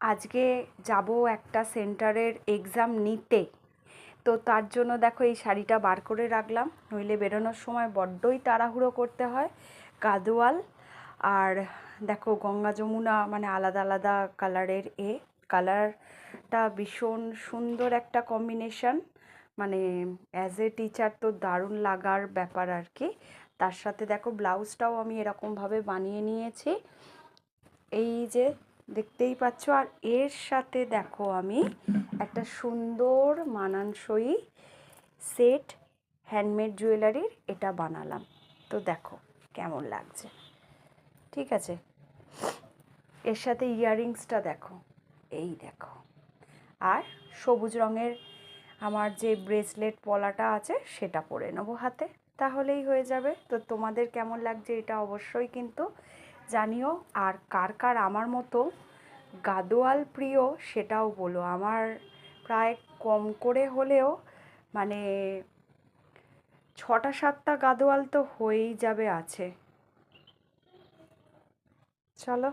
আজকে যাব একটা সেন্টারের এক্সাম নিতে। তো তার জন্য দেখো এই শাড়িটা বার করে রাখলাম, নইলে বেরোনোর সময় বড্ডই তাড়াহুড়ো করতে হয়। গাদোয়াল আর দেখো গঙ্গা যমুনা, মানে আলাদা আলাদা কালারের কালারটা ভীষণ সুন্দর একটা কম্বিনেশন। মানে অ্যাজ এ টিচার তো দারুণ লাগার ব্যাপার আর কি। তার সাথে দেখো ব্লাউজটাও আমি এরকমভাবে বানিয়ে নিয়েছি, এই যে দেখতেই পাচ্ছ। আর এর সাথে দেখো আমি একটা সুন্দর মানানসই সেট হ্যান্ডমেড জুয়েলারির এটা বানালাম। তো দেখো কেমন লাগছে, ঠিক আছে। এর সাথে ইয়াররিংসটা দেখো, এই দেখো। আর সবুজ রঙের আমার যে ব্রেসলেট পলাটা আছে সেটা পরে নেবো হাতে, তাহলেই হয়ে যাবে। তো তোমাদের কেমন লাগছে এটা অবশ্যই কিন্তু জানিও। আর কার কার আমার মতো গাদোয়াল প্রিয় সেটাও বলো। আমার প্রায় কম করে হলেও মানে 6-7টা গাদোয়াল তো হয়েই যাবে আছে। চলো।